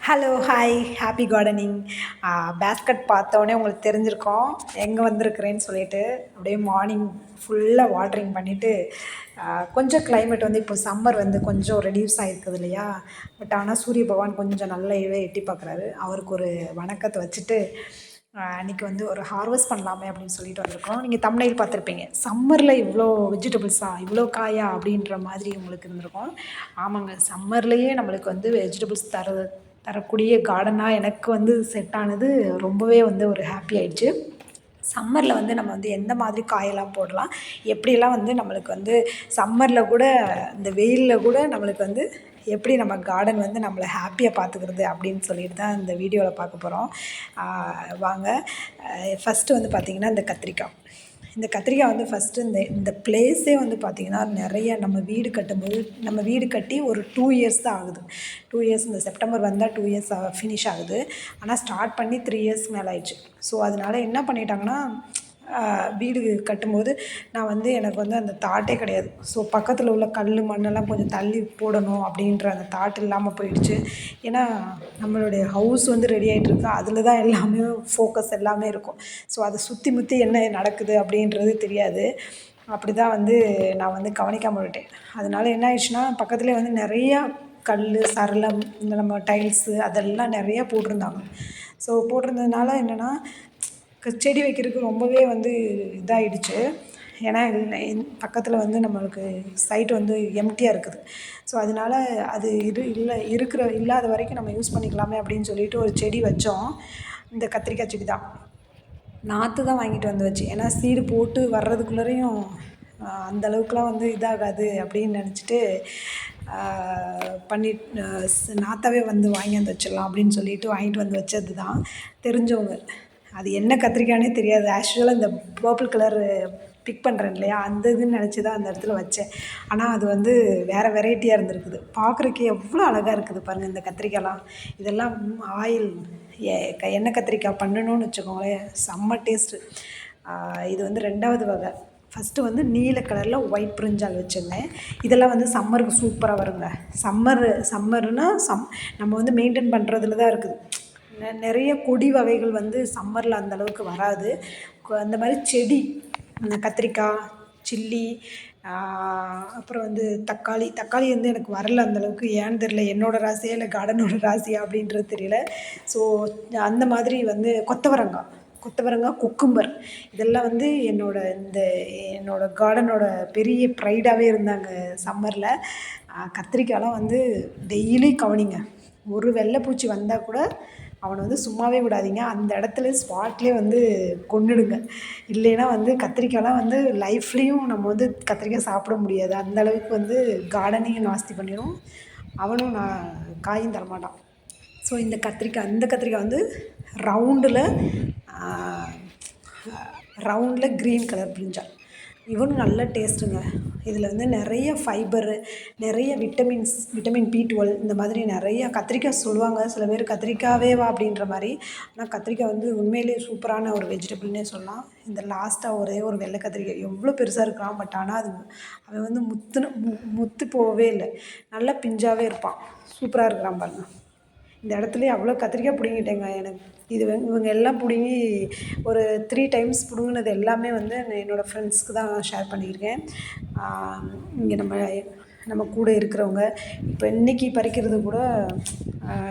Hello, hi, happy gardening. Basket பார்த்தோன்னே உங்களுக்கு தெரிஞ்சிருக்கும் எங்கே வந்திருக்கிறேன்னு சொல்லிட்டு. அப்படியே மார்னிங் ஃபுல்லாக வாட்டரிங் பண்ணிவிட்டு கொஞ்சம் கிளைமேட் வந்து இப்போ சம்மர் வந்து கொஞ்சம் ரெடியூஸ் ஆகிருக்குது இல்லையா. பட் ஆனால் சூரிய பகவான் கொஞ்சம் நல்ல எட்டி பார்க்குறாரு. அவருக்கு ஒரு வணக்கத்தை வச்சுட்டு அன்றைக்கி வந்து ஒரு ஹார்வெஸ்ட் பண்ணலாமே அப்படின்னு சொல்லிட்டு வந்திருக்கோம். நீங்கள் தம்ப்நெயில் பார்த்துருப்பீங்க, சம்மரில் இவ்வளோ வெஜிடபிள்ஸா, இவ்வளோ காயா அப்படின்ற மாதிரி உங்களுக்கு இருந்திருக்கும். ஆமாங்க, சம்மர்லேயே நம்மளுக்கு வந்து வெஜிடபிள்ஸ் தரக்கூடிய கார்டனாக எனக்கு வந்து செட் ஆனது ரொம்பவே வந்து ஒரு ஹாப்பி ஆயிடுச்சு. சம்மரில் வந்து நம்ம வந்து எந்த மாதிரி காயெல்லாம் போடலாம், எப்படியெல்லாம் வந்து நம்மளுக்கு வந்து சம்மரில் கூட இந்த வெயிலில் கூட நம்மளுக்கு வந்து எப்படி நம்ம கார்டன் வந்து நம்மளை ஹாப்பியாக பார்த்துக்கிறது அப்படின்னு சொல்லிட்டு தான் இந்த வீடியோவில் பார்க்க போகிறோம். வாங்க. ஃபஸ்ட்டு வந்து பார்த்திங்கன்னா இந்த கத்திரிக்காய் வந்து ஃபஸ்ட்டு இந்த பிளேஸே வந்து பார்த்திங்கன்னா நிறைய நம்ம வீடு கட்டி ஒரு 2 இயர்ஸ் தான் ஆகுது. 2 இயர்ஸ் இந்த செப்டம்பர் வந்தால் 2 இயர்ஸ் ஃபினிஷ் ஆகுது. ஆனால் ஸ்டார்ட் பண்ணி 3 இயர்ஸ்க்கு மேலே ஆயிடுச்சு. ஸோ அதனால் என்ன பண்ணிட்டாங்கன்னா, வீடு கட்டும்போது நான் வந்து எனக்கு வந்து அந்த தாட்டே கிடையாது. ஸோ பக்கத்தில் உள்ள கல் மண்ணெல்லாம் கொஞ்சம் தள்ளி போடணும் அப்படின்ற அந்த தாட் இல்லாமல் போயிடுச்சு. ஏன்னா நம்மளுடைய ஹவுஸ் வந்து ரெடி ஆகிட்டுருக்கு, அதில் தான் எல்லாமே ஃபோக்கஸ் எல்லாமே இருக்கும். ஸோ அதை சுற்றி முற்றி என்ன நடக்குது அப்படின்றது தெரியாது. அப்படி தான் வந்து நான் வந்து கவனிக்காமல் விட்டேன். அதனால் என்ன ஆயிடுச்சுன்னா, பக்கத்துலேயே வந்து நிறையா கல், சரளம், இந்த நம்ம டைல்ஸு அதெல்லாம் நிறையா போட்டிருந்தாங்க. ஸோ போட்டிருந்ததுனால என்னென்னா, செடி வைக்கிறதுக்கு ரொம்பவே வந்து இதாகிடுச்சு. ஏன்னா பக்கத்தில் வந்து நம்மளுக்கு சைட் வந்து எம்டியாக இருக்குது. ஸோ அதனால் அது இல்லாத வரைக்கும் நம்ம யூஸ் பண்ணிக்கலாமே அப்படின்னு சொல்லிட்டு ஒரு செடி வச்சோம். இந்த கத்திரிக்காய் செடி தான். நாற்று தான் வாங்கிட்டு வந்து வச்சு, ஏன்னா சீடு போட்டு வர்றதுக்குள்ளேயும் அந்தளவுக்குலாம் வந்து இதாகாது அப்படின்னு நினச்சிட்டு நாற்றாவே வந்து வாங்கியாந்து வச்சிடலாம் அப்படின்னு சொல்லிட்டு வாங்கிட்டு வந்து வச்சது தான். தெரிஞ்சவங்க, அது என்ன கத்திரிக்காய்னே தெரியாது. ஆக்சுவலாக இந்த பர்பிள் கலரு பிக் பண்ணுறேன் இல்லையா, அந்த இதுன்னு நினச்சி தான் அந்த இடத்துல வச்சேன். ஆனால் அது வந்து வேறு வெரைட்டியாக இருந்திருக்குது. பார்க்குறக்கே எவ்வளோ அழகாக இருக்குது பாருங்கள் இந்த கத்திரிக்காய்லாம். இதெல்லாம் ஆயில் எண்ணெய் கத்திரிக்காய் பண்ணணும்னு வச்சுக்கோங்களேன், செம்ம டேஸ்ட்டு. இது வந்து 2வது வகை. ஃபஸ்ட்டு வந்து நீல கலரில் ஒயிட் பிரிஞ்சால் வச்சுருந்தேன். இதெல்லாம் வந்து சம்மருக்கு சூப்பராக வருங்க. சம்மர்னால் நம்ம வந்து மெயின்டைன் பண்ணுறதுல தான் இருக்குது. நிறைய கொடி வகைகள் வந்து சம்மரில் அந்தளவுக்கு வராது. அந்த மாதிரி செடி, இந்த கத்திரிக்காய், சில்லி, அப்புறம் வந்து தக்காளி வந்து எனக்கு வரல அந்தளவுக்கு. ஏன்னு தெரியல, என்னோடய ராசியா இல்லை கார்டனோட ராசியா அப்படின்றது தெரியல. ஸோ அந்த மாதிரி வந்து கொத்தவரங்காய், குக்கும்பர், இதெல்லாம் வந்து என்னோடய கார்டனோட பெரிய ப்ரைடாகவே இருந்தாங்க சம்மரில். கத்திரிக்காயெலாம் வந்து டெய்லி கவனிங்க. ஒரு வெள்ளைப்பூச்சி வந்தால் கூட அவனை வந்து சும்மாவே விடாதீங்க. அந்த இடத்துல ஸ்பாட்லேயே வந்து கொன்னுடுங்க. இல்லைன்னா வந்து கத்திரிக்காயெலாம் வந்து லைஃப்லேயும் நம்ம வந்து கத்திரிக்காய் சாப்பிட முடியாது. அந்தளவுக்கு வந்து கார்டனையும் நாஸ்தி பண்ணிடும். அவனும் காயும் தரமாட்டான். ஸோ இந்த கத்திரிக்காய் வந்து ரவுண்டில் க்ரீன் கலர் பிரிஞ்சால், இவனும் நல்ல டேஸ்ட்டுங்க. இதில் வந்து நிறைய ஃபைபரு, நிறைய விட்டமின் B12, இந்த மாதிரி நிறைய கத்திரிக்காய் சொல்லுவாங்க சில பேர், கத்திரிக்காவேவா அப்படின்ற மாதிரி. ஆனால் கத்திரிக்காய் வந்து உண்மையிலேயே சூப்பரான ஒரு வெஜிடபிள்னே சொல்லலாம். இந்த லாஸ்ட்டாக ஒரே ஒரு வெள்ளை கத்திரிக்காய் எவ்வளோ பெருசாக இருக்கான். பட் ஆனால் அவன் வந்து முத்து போகவே இல்லை, நல்லா பிஞ்சாகவே இருப்பான். சூப்பராக இருக்கிறான் பாருங்க. இந்த இடத்துலையே அவ்வளோ கத்திரிக்காய் பிடுங்கிட்டேங்க. எனக்கு இவங்க எல்லாம் பிடுங்கி ஒரு 3 டைம்ஸ் பிடுங்கினது எல்லாமே வந்து என்னோடய ஃப்ரெண்ட்ஸ்க்கு தான் ஷேர் பண்ணியிருக்கேன். இங்கே நம்ம கூட இருக்கிறவங்க, இப்போ இன்றைக்கி பறிக்கிறது கூட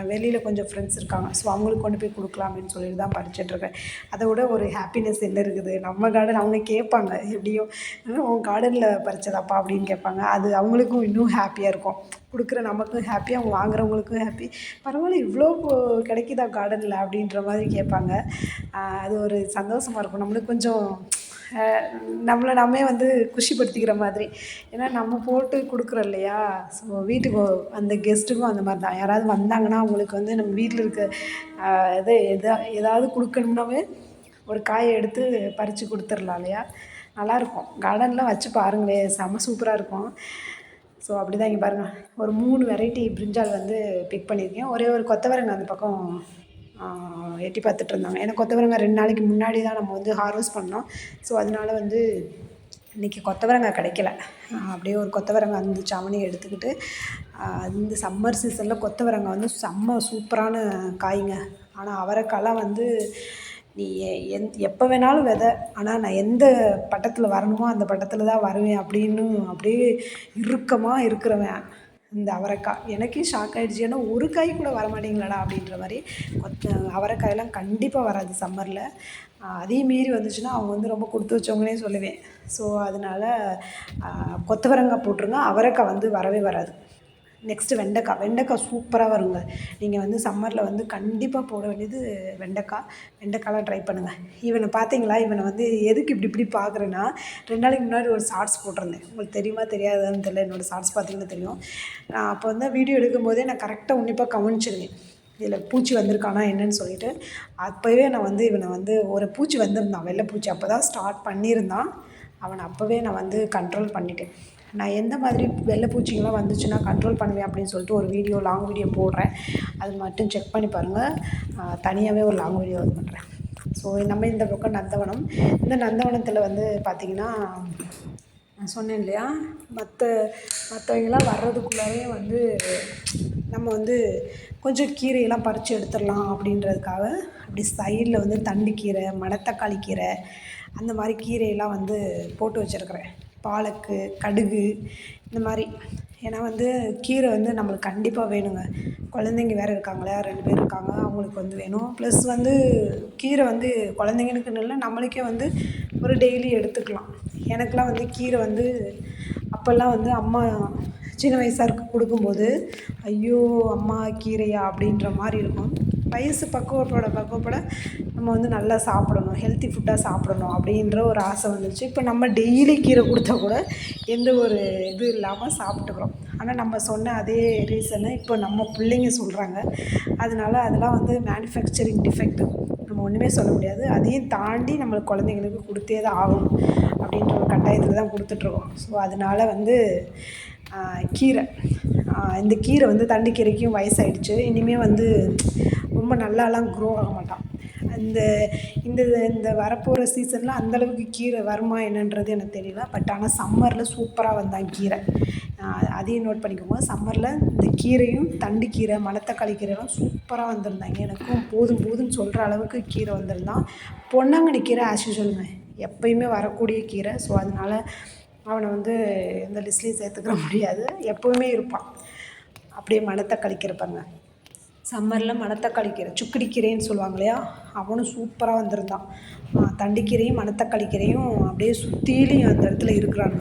வெளியில் கொஞ்சம் ஃப்ரெண்ட்ஸ் இருக்காங்க. ஸோ அவங்களுக்கு கொண்டு போய் கொடுக்கலாம் அப்படின்னு சொல்லிட்டு தான் பறிச்சிட்ருக்கேன். அதை விட ஒரு ஹாப்பினஸ் என்ன இருக்குது, நம்ம கார்டன் அவங்க கேட்பாங்க, எப்படியும் உன் கார்டனில் பறிச்சதாப்பா அப்படின்னு கேட்பாங்க. அது அவங்களுக்கும் இன்னும் ஹாப்பியாக இருக்கும். கொடுக்குற நமக்கும் ஹாப்பி, அவங்க வாங்குறவங்களுக்கும் ஹாப்பி. பரவாயில்ல, இவ்வளோ கிடைக்குதா கார்டனில் அப்படின்ற மாதிரி கேட்பாங்க. அது ஒரு சந்தோஷமாக இருக்கும். நம்மளுக்கு கொஞ்சம் நம்மளை நாமே வந்து குஷிப்படுத்திக்கிற மாதிரி. ஏன்னா நம்ம போட்டு கொடுக்குறோம் இல்லையா. ஸோ வீட்டுக்கு அந்த கெஸ்ட்டுக்கும் அந்த மாதிரி தான். யாராவது வந்தாங்கன்னா அவங்களுக்கு வந்து நம்ம வீட்டில் இருக்க ஏதாவது கொடுக்கணும்னாவே ஒரு காயை எடுத்து பறித்து கொடுத்துடலாம் இல்லையா. நல்லாயிருக்கும். கார்டன்லாம் வச்சு பாருங்களேன், செம்ம சூப்பராக இருக்கும். ஸோ அப்படி தான் இங்கே பாருங்கள், ஒரு 3 வெரைட்டி பிரிஞ்சால் வந்து பிக் பண்ணியிருக்கேன். ஒரே ஒரு கொத்தவரங்காய் அந்த பக்கம் எட்டி பார்த்துட்டு இருந்தாங்க. ஏன்னா கொத்தவரங்காய் 2 நாளைக்கு முன்னாடி தான் நம்ம வந்து ஹார்வெஸ்ட் பண்ணோம். ஸோ அதனால வந்து இன்றைக்கி கொத்தவரங்காய் கிடைக்கல. அப்படியே ஒரு கொத்தவரங்காய் இருந்துச்சு, அவனையும் எடுத்துக்கிட்டு இந்த சம்மர் சீசனில் கொத்தவரங்காய் வந்து செம்ம சூப்பரான காய்ங்க. ஆனால் அவரைக்காலாம் வந்து நீ எப்போ வேணாலும் விதை, ஆனால் நான் எந்த பட்டத்தில் வரணுமோ அந்த பட்டத்தில் தான் வருவேன் அப்படின்னு அப்படியே இறுக்கமாக இருக்கிறவன் இந்த அவரைக்காய். எனக்கே ஷாக் ஆகிடுச்சு. ஏன்னா ஒரு காய் கூட வரமாட்டேங்களாடா அப்படின்ற மாதிரி. அவரைக்காயெல்லாம் கண்டிப்பாக வராது சம்மரில். அதையும் மீறி வந்துச்சுன்னா அவங்க வந்து ரொம்ப கொடுத்து வச்சவங்கன்னே சொல்லுவேன். ஸோ அதனால் கொத்தவரங்காய் போட்டுருங்க. அவரைக்காய் வந்து வரவே வராது. நெக்ஸ்ட்டு வெண்டைக்காய் சூப்பராக வருங்க. நீங்கள் வந்து சம்மரில் வந்து கண்டிப்பாக போட வேண்டியது வெண்டைக்காலாம் ட்ரை பண்ணுங்கள். இவனை பார்த்தீங்களா? இவனை வந்து எதுக்கு இப்படி பார்க்குறேன்னா, 2 நாளைக்கு முன்னாடி ஒரு ஷார்ட்ஸ் போட்டிருந்தேன். உங்களுக்கு தெரியுமா தெரியாதான்னு தெரியல. என்னோடய ஷார்ட்ஸ் பார்த்தீங்கன்னா தெரியும். நான் அப்போ வந்து வீடியோ எடுக்கும்போதே நான் கரெக்டாக உன்னிப்பாக கவனிச்சிருந்தேன். இதில் பூச்சி வந்திருக்கானா என்னன்னு சொல்லிட்டு. அப்போவே நான் வந்து இவனை வந்து ஒரு பூச்சி வந்திருந்தான், வெள்ளைப்பூச்சி. அப்போ தான் ஸ்டார்ட் பண்ணியிருந்தான். அவனை அப்போவே நான் வந்து கண்ட்ரோல் பண்ணிட்டேன். நான் எந்த மாதிரி வெள்ளைப்பூச்சிங்கெலாம் வந்துச்சுன்னா கண்ட்ரோல் பண்ணுவேன் அப்படின்னு சொல்லிட்டு ஒரு லாங் வீடியோ போடுறேன். அது மட்டும் செக் பண்ணி பாருங்கள். தனியாகவே ஒரு லாங் வீடியோ இது பண்ணுறேன். ஸோ நம்ம இந்த பக்கம் நந்தவனம். இந்த நந்தவனத்தில் வந்து பார்த்திங்கன்னா, நான் சொன்னேன் இல்லையா, மற்றவங்களாம் வர்றதுக்குள்ளாவே வந்து நம்ம வந்து கொஞ்சம் கீரையெல்லாம் பறித்து எடுத்துடலாம் அப்படின்றதுக்காக அப்படி சைடில் வந்து தண்டுக்கீரை, மணத்தக்காளி கீரை, அந்த மாதிரி கீரையெல்லாம் வந்து போட்டு வச்சுருக்கிறேன். பாலக்கு, கடுகு, இந்த மாதிரி. ஏன்னா வந்து கீரை வந்து நம்மளுக்கு கண்டிப்பாக வேணுங்க. குழந்தைங்க வேறு இருக்காங்களா, 2 பேர் இருக்காங்க, அவங்களுக்கு வந்து வேணும். ப்ளஸ் வந்து கீரை வந்து குழந்தைங்களுக்குன்னு இல்லை, நம்மளுக்கே வந்து ஒரு டெய்லி எடுத்துக்கலாம். எனக்கெலாம் வந்து கீரை வந்து அப்போல்லாம் வந்து அம்மா சின்ன வயசாக கொடுக்கும்போது, ஐயோ அம்மா கீரையா அப்படின்ற மாதிரி இருக்கும். வயசு பக்குவப்பட நம்ம வந்து நல்லா சாப்பிடணும், ஹெல்த்தி ஃபுட்டாக சாப்பிடணும் அப்படின்ற ஒரு ஆசை வந்துச்சு. இப்போ நம்ம டெய்லி கீரை கொடுத்தா கூட எந்த ஒரு இது இல்லாமல் சாப்பிட்டுக்கிறோம். ஆனால் நம்ம சொன்ன அதே ரீசனை இப்போ நம்ம பிள்ளைங்க சொல்கிறாங்க. அதெல்லாம் வந்து மேனுஃபேக்சரிங் டிஃபெக்ட். நம்ம ஒன்றுமே சொல்ல முடியாது. அதையும் தாண்டி நம்ம குழந்தைங்களுக்கு கொடுத்தே தான் ஆகணும் அப்படின்ற ஒரு கட்டாயத்தில் தான் கொடுத்துட்ருக்கோம். ஸோ அதனால் வந்து கீரை, இந்த கீரை வந்து தண்டுக்கீரைக்கும் வயசாகிடுச்சு. இனிமேல் வந்து ரொம்ப நல்லாலாம் க்ரோ ஆக மாட்டான். இந்த இந்த இந்த வரப்போகிற சீசனில் அந்தளவுக்கு கீரை வருமா என்னன்றது எனக்கு தெரியல. பட் ஆனால் சம்மரில் சூப்பராக வந்தான் கீரை. அதையும் நோட் பண்ணிக்கோங்க. சம்மரில் இந்த கீரையும், தண்டுக்கீரை, மணத்தக்காளி கீரைலாம் சூப்பராக வந்திருந்தாங்க. எனக்கும் போதும்னு சொல்கிற அளவுக்கு கீரை வந்திருந்தான். பொன்னாங்கண்ணி கீரை ஆஸ் யூசுவலுங்க, எப்பயுமே வரக்கூடிய கீரை. ஸோ அதனால் அவனை வந்து இந்த லிஸ்ட்லேயும் சேர்த்துக்கிற முடியாது. எப்போவுமே இருப்பான். அப்படியே மணத்தக்காளி கீரை பாருங்க, சம்மரில் மணத்தக்காளி கீரை, சுக்கடி கீரைன்னு சொல்லுவாங்க இல்லையா, அவனும் சூப்பராக வந்திருந்தான். தண்டுக்கீரையும் மணத்தக்காளி கீரையும் அப்படியே சுற்றிலையும் அந்த இடத்துல இருக்கிறாங்க.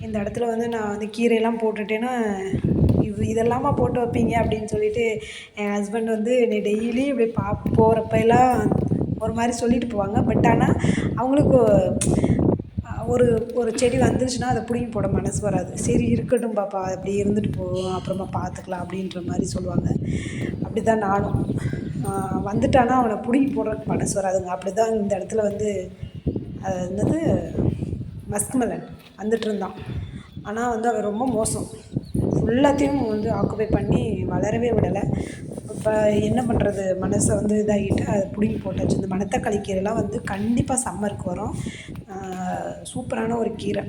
இந்த இடத்துல வந்து நான் வந்து கீரையெல்லாம் போட்டுட்டேன்னா, இதெல்லாமா போட்டு வைப்பீங்க அப்படின்னு சொல்லிட்டு என் ஹஸ்பண்ட் வந்து என்னை டெய்லி இப்படி போகிறப்பெல்லாம் ஒரு மாதிரி சொல்லிட்டு போவாங்க. பட் ஆனால் அவங்களுக்கு ஒரு செடி வந்துருச்சுன்னா அதை பிடுங்கி போட மனசு வராது. சரி இருக்கட்டும் பாப்பா, அப்படி இருந்துட்டு போவோம், அப்புறமா பார்த்துக்கலாம் அப்படின்ற மாதிரி சொல்லுவாங்க. அப்படி தான் நானும் வந்துட்டானா அவனை பிடுங்கி போடுறதுக்கு மனசு வராதுங்க. அப்படி தான் இந்த இடத்துல வந்து என்னது மஸ்க்மெலன் வந்துட்டு இருந்தான். ஆனால் வந்து அவன் ரொம்ப மோசம். ஃபுல்லாத்தையும் வந்து ஆக்குபை பண்ணி வளரவே விடலை. இப்போ என்ன பண்ணுறது, மனசை வந்து இதாகிட்டு அதை பிடுங்கி போட்டாச்சு. இந்த மணத்தக்காளி கீரைலாம் வந்து கண்டிப்பாக சம்மருக்கு வரும். சூப்பரான ஒரு கீரை.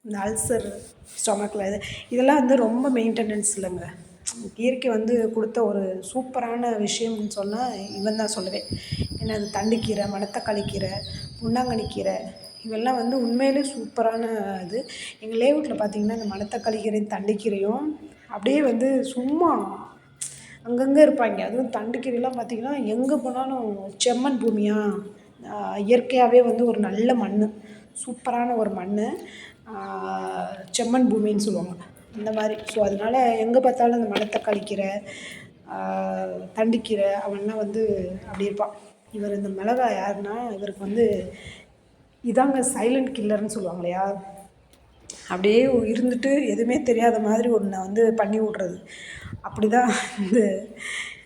இந்த அல்சர், ஸ்டொமக்கில் இதெல்லாம் வந்து ரொம்ப மெயின்டெனன்ஸ் இல்லைங்க. இயற்கை வந்து கொடுத்த ஒரு சூப்பரான விஷயம்னு சொன்னால் இவன் தான் சொல்லுவேன். ஏன்னா அது தண்டுக்கீரை, மணத்தக்காளி கீரை, பொன்னாங்கண்ணி கீரை, இதெல்லாம் வந்து உண்மையிலே சூப்பரான இது. எங்கள் லேஅவுட்டில் பார்த்திங்கன்னா இந்த மணத்தக்காளி கீரையும் தண்டுக்கீரையும் அப்படியே வந்து சும்மா அங்கங்கே இருப்பாங்க. அதுவும் தண்டுக்கீரைலாம் பார்த்திங்கன்னா எங்கே போனாலும் செம்மண் பூமியாக இயற்கையாகவே வந்து ஒரு நல்ல மண், சூப்பரான ஒரு மண், செம்மண் பூமின்னு சொல்லுவாங்க அந்த மாதிரி. ஸோ அதனால் எங்கே பார்த்தாலும் அந்த மணத்தக்காளி கீரை, தண்டுக்கீரை அவன்லாம் வந்து அப்படி இருப்பான். இவர் இந்த மிளகாய் யாருன்னா இவருக்கு வந்து இதாங்க சைலண்ட் கில்லர்னு சொல்லுவாங்க இல்லையா, அப்படியே இருந்துட்டு எதுவுமே தெரியாத மாதிரி ஒன்றை வந்து பண்ணி விட்றது. அப்படி தான்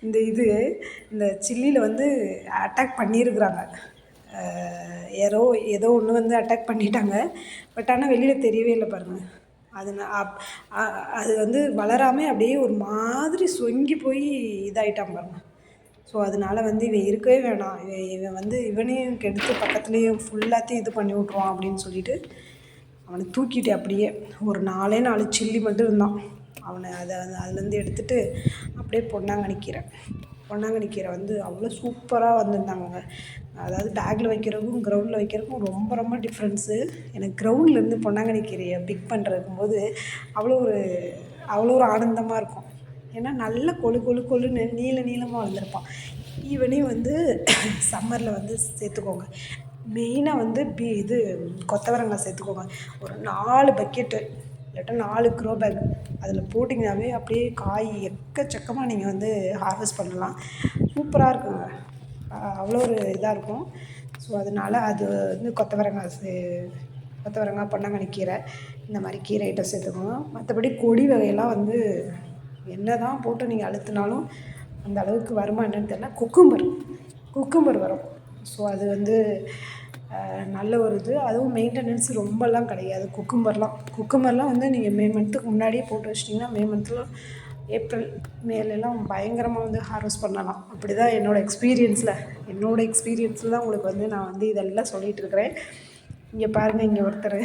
இந்த சில்லியில் வந்து அட்டாக் பண்ணியிருக்கிறாங்க. ஏதோ ஒன்று வந்து அட்டாக் பண்ணிட்டாங்க. பட் ஆனால் வெளியில் தெரியவே இல்லை பாருங்கள். அது வந்து வளராமல் அப்படியே ஒரு மாதிரி சொங்கி போய் இதாகிட்டான் பாருங்கள். ஸோ அதனால் வந்து இவன் இருக்கவே வேணாம், இவன் வந்து இவனையும் கெடுத்து பக்கத்துலேயும் ஃபுல்லாத்தையும் இது பண்ணி விட்ருவான் அப்படின்னு சொல்லிட்டு அவனை தூக்கிட்டு அப்படியே ஒரு 4 சில்லி மட்டும் இருந்தான். அதுலேருந்து எடுத்துகிட்டு அப்படியே பொன்னாங்கண்ணி கீரை வந்து அவ்வளோ சூப்பராக வந்திருந்தாங்க. அதாவது பேக்கில் வைக்கிறதுக்கும் கிரவுண்டில் வைக்கிறதுக்கும் ரொம்ப ரொம்ப டிஃப்ரென்ஸு. எனக்கு கிரவுண்ட்லேருந்து பொன்னாங்கண்ணி கீரையை பிக் பண்ணுறதுக்கும்போது அவ்வளோ ஒரு ஆனந்தமாக இருக்கும். ஏன்னா நல்லா கொழுன்னு நீளமாக வளர்ந்துருப்பான். ஈவனிங் வந்து சம்மரில் வந்து சேர்த்துக்கோங்க. மெயினாக வந்து கொத்தவரங்காய் சேர்த்துக்கோங்க. ஒரு 4 பக்கெட்டு இல்லாட்டா 4 க்ரோ பேக் அதில் போட்டிங்கனாவே அப்படியே காய் எக்கச்சக்கமாக நீங்கள் வந்து ஹார்வெஸ்ட் பண்ணலாம். சூப்பராக இருக்குங்க. அவ்வளோ ஒரு இதாக இருக்கும். ஸோ அதனால் அது வந்து கொத்தவரங்காய் பொன்னாங்கண்ணி கீரை இந்த மாதிரி கீரை ஐட்டம் சேர்த்துக்கோங்க. மற்றபடி கொடி வகையெல்லாம் வந்து என்ன தான் போட்டு நீங்கள் அழுத்தினாலும் அந்த அளவுக்கு வருமா என்னன்னு தெரியல. குக்கும்பர் வரும். ஸோ அது வந்து நல்ல ஒரு இது. அதுவும் மெயின்டெனன்ஸ் ரொம்பலாம் கிடையாது. குக்கும்பர்லாம் வந்து நீங்கள் மே மந்த்துக்கு முன்னாடியே போட்டு வச்சிட்டிங்கன்னா மே மந்த்தில் ஏப்ரல் மேலெல்லாம் பயங்கரமாக வந்து ஹார்வெஸ்ட் பண்ணலாம். அப்படி தான் என்னோடய எக்ஸ்பீரியன்ஸில் தான் உங்களுக்கு வந்து நான் வந்து இதெல்லாம் சொல்லிகிட்டு இருக்கிறேன். இங்கே பாருங்கள், இங்கே ஒருத்தர்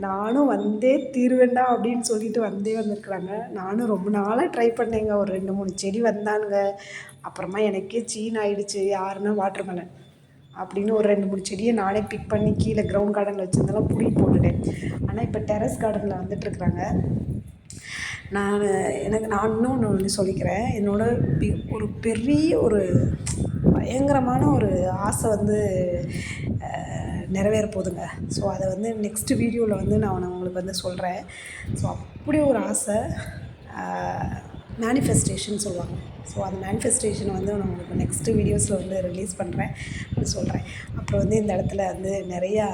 நானும் வந்தே தீருவேண்டா அப்படின்னு சொல்லிட்டு வந்திருக்குறாங்க. நானும் ரொம்ப நாளாக ட்ரை பண்ணேங்க. ஒரு 2-3 செடி வந்தானுங்க. அப்புறமா எனக்கே ஆயிடுச்சு. யாருன்னா வாட்டர்மெலன் அப்படின்னு ஒரு 2-3 செடியை நானே பிக் பண்ணி கீழே கிரவுண்ட் கார்டனில் வச்சுருந்தெல்லாம் புடி போட்டுட்டேன். ஆனால் இப்போ டெரஸ் கார்டனில் வந்துட்டுருக்குறாங்க. நான் இன்னொன்று சொல்லிக்கிறேன். ஒரு பெரிய ஒரு பயங்கரமான ஒரு ஆசை வந்து நிறைவேற போகுதுங்க. ஸோ அதை வந்து நெக்ஸ்ட்டு வீடியோவில் வந்து நான் உங்களுக்கு வந்து சொல்கிறேன். ஸோ அப்படி ஒரு ஆசை, மேனிஃபெஸ்டேஷன் சொல்லுவாங்க. ஸோ அந்த மேனிஃபெஸ்டேஷனை வந்து நான் உங்களுக்கு நெக்ஸ்ட்டு வீடியோஸில் வந்து ரிலீஸ் பண்ணுறேன், சொல்கிறேன். அப்புறம் வந்து இந்த இடத்துல வந்து நிறையா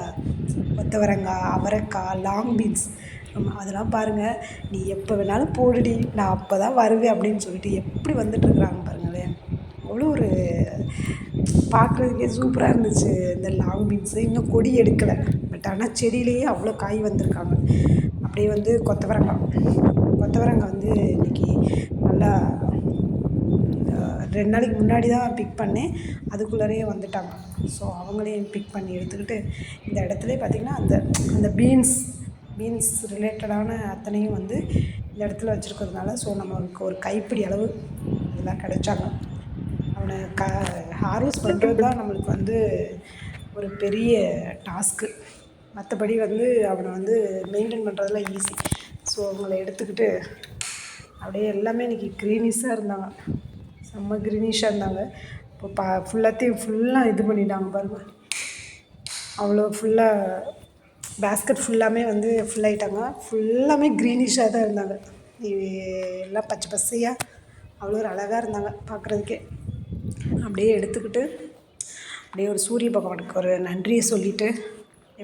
கொத்தவரங்காய், அவரைக்காய், லாங் பீன்ஸ் அதெல்லாம் பாருங்கள். நீ எப்போ வேணாலும் போடுடி, நான் அப்போ தான் வருவேன் அப்படின்னு சொல்லிட்டு எப்படி வந்துட்டுருக்குறாங்க பாருங்களேன். அவ்வளோ ஒரு பார்க்குறதுக்கே சூப்பராக இருந்துச்சு. இந்த லாங் பீன்ஸு இன்னும் கொடி எடுக்கலை, பட் ஆனால் செடியிலேயே அவ்வளோ காய் வந்திருக்காங்க. அப்படியே வந்து கொத்தவரங்காய் வந்து இன்றைக்கி நல்லா 2 நாளைக்கு முன்னாடி தான் பிக் பண்ணேன். அதுக்குள்ளேயே வந்துட்டாங்க. ஸோ அவங்களையும் பிக் பண்ணி எடுத்துக்கிட்டு இந்த இடத்துல பார்த்திங்கன்னா அந்த பீன்ஸ் ரிலேட்டடான அத்தனையும் வந்து இந்த இடத்துல வச்சுருக்கிறதுனால ஸோ நமக்கு ஒரு கைப்பிடி அளவு இதெல்லாம் கிடைச்சாங்க. அவனை ஹார்வெஸ்ட் பண்ணுறது தான் நம்மளுக்கு வந்து ஒரு பெரிய டாஸ்க்கு. மற்றபடி வந்து அவனை வந்து மெயின்டைன் பண்ணுறதுலாம் ஈஸி. ஸோ அவங்கள எடுத்துக்கிட்டு அப்படியே எல்லாமே இன்றைக்கி க்ரீனிஷாக இருந்தாங்க. செம்ம க்ரீனிஷாக இருந்தாங்க. இப்போ ஃபுல்லாக இது பண்ணிட்டாங்க பாருங்கள். அவ்வளோ ஃபுல்லாக பேஸ்கெட் ஃபுல்லாமே வந்து ஃபுல்லாகிட்டாங்க. ஃபுல்லாமே க்ரீனிஷாக தான் இருந்தாங்க. எல்லாம் பச்சை பச்சையாக அவ்வளோ ஒரு அழகாக இருந்தாங்க பார்க்குறதுக்கே. அப்படியே எடுத்துக்கிட்டு அப்படியே ஒரு சூரிய பகவானுக்கு ஒரு நன்றியை சொல்லிவிட்டு,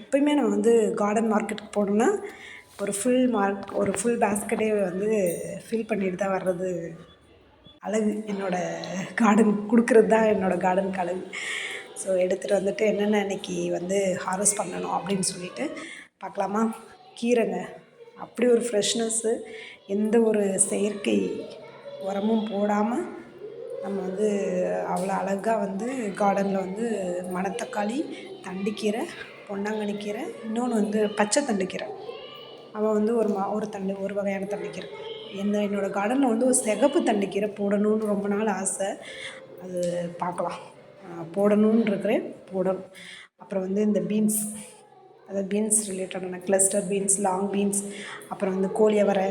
எப்போயுமே நான் வந்து கார்டன் மார்க்கெட்டுக்கு போனோம்னா ஒரு ஃபுல் பேஸ்கெட்டே வந்து ஃபில் பண்ணிட்டு தான் வர்றது அழகு. என்னோடய கார்டன் கொடுக்குறது தான் என்னோடய கார்டனுக்கு அழகு. ஸோ எடுத்துகிட்டு வந்துட்டு என்னென்ன இன்றைக்கி வந்து ஹார்வெஸ்ட் பண்ணணும் அப்படின்னு சொல்லிவிட்டு பார்க்கலாமா. கீரைங்க அப்படி ஒரு ஃப்ரெஷ்னஸ்ஸு, எந்த ஒரு செயற்கை உரமும் போடாமல் நம்ம வந்து அவ்வளோ அழகாக வந்து கார்டனில் வந்து மணத்தக்காளி, தண்டுக்கீரை, பொன்னாங்கண்ணி கீரை, இன்னொன்று வந்து பச்சை தண்டுக்கீரை. அவன் வந்து ஒரு வகையான தண்டுக்கீரை. என்னோடய கார்டனில் வந்து ஒரு சிகப்பு தண்டுக்கீரை போடணும்னு ரொம்ப நாள் ஆசை. அது பார்க்கலாம், போடணும். அப்புறம் வந்து இந்த பீன்ஸ், அதாவது பீன்ஸ் ரிலேட்டடான கிளஸ்டர் பீன்ஸ், லாங் பீன்ஸ், அப்புறம் வந்து கோழி அவரை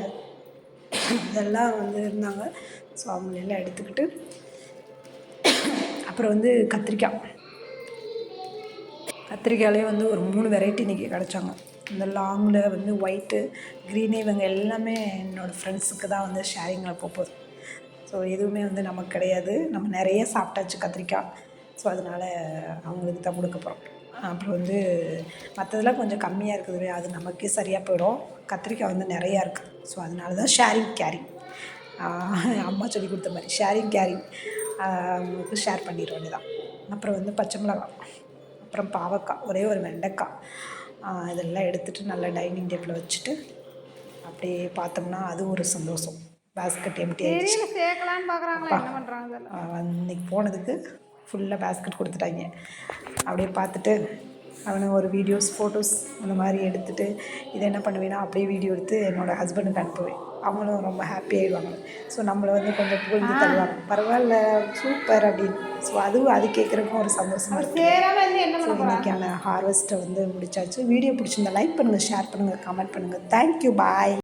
இதெல்லாம் வந்து இருந்தாங்க. ஸோ அவங்களெல்லாம் எடுத்துக்கிட்டு அப்புறம் வந்து கத்திரிக்காயிலே வந்து ஒரு 3 வெரைட்டி இன்றைக்கி கிடச்சாங்க. இந்த லாங்கில் வந்து ஒயிட்டு, க்ரீனு, இவங்க எல்லாமே என்னோடய ஃப்ரெண்ட்ஸுக்கு தான் வந்து ஷேரிங்கில் போகுது. ஸோ எதுவுமே வந்து நமக்கு கிடையாது. நம்ம நிறைய சாப்பிட்டாச்சு கத்திரிக்காய். ஸோ அதனால் அவங்களுக்கு தான் கொடுக்க போகிறோம். அப்புறம் வந்து மற்றதெல்லாம் கொஞ்சம் கம்மியாக இருக்குது, அது நமக்கே சரியாக போயிடும். கத்திரிக்காய் வந்து நிறையா இருக்குது. ஸோ அதனால தான் ஷேரிங் கேரிங், அம்மா சொல்லி கொடுத்த மாதிரி ஷேரிங் கேரிங் அவங்களுக்கு ஷேர் பண்ணிட வேண்டியதான். அப்புறம் வந்து பச்சை மிளகாய், அப்புறம் பாவக்காய், ஒரே ஒரு வெண்டைக்காய், இதெல்லாம் எடுத்துகிட்டு நல்லா டைனிங் டேபிளில் வச்சுட்டு அப்படியே பார்த்தோம்னா அது ஒரு சந்தோஷம். பேஸ்கெட் எம்டி ஆகிடுச்சு. சேர்க்கலான்னு பார்க்குறாங்களா, என்ன பண்ணுறாங்க இன்றைக்கி போனதுக்கு ஃபுல்லாக பேஸ்கெட் கொடுத்துட்டாங்க. அப்படியே பார்த்துட்டு அவனை ஒரு வீடியோஸ் ஃபோட்டோஸ் அந்த மாதிரி எடுத்துகிட்டு இதை என்ன பண்ணுவேன்னா அப்படியே வீடியோ எடுத்து என்னோடய ஹஸ்பண்டுக்கு அனுப்புவேன். அவங்களும் ரொம்ப ஹாப்பி ஆகிடுவாங்க. ஸோ நம்மளை வந்து கொஞ்சம் புகழ்ந்து தருவாங்க, பரவாயில்ல சூப்பர் அப்படின்னு. ஸோ அதுவும் அது கேட்குறக்கும் ஒரு சந்தோஷமாக இருக்குது. ஸோ இன்றைக்கான ஹார்வெஸ்ட்டை வந்து முடிச்சாச்சு. வீடியோ பிடிச்சிருந்தா லைக் பண்ணுங்கள், ஷேர் பண்ணுங்கள், கமெண்ட் பண்ணுங்கள். தேங்க்யூ, பாய்.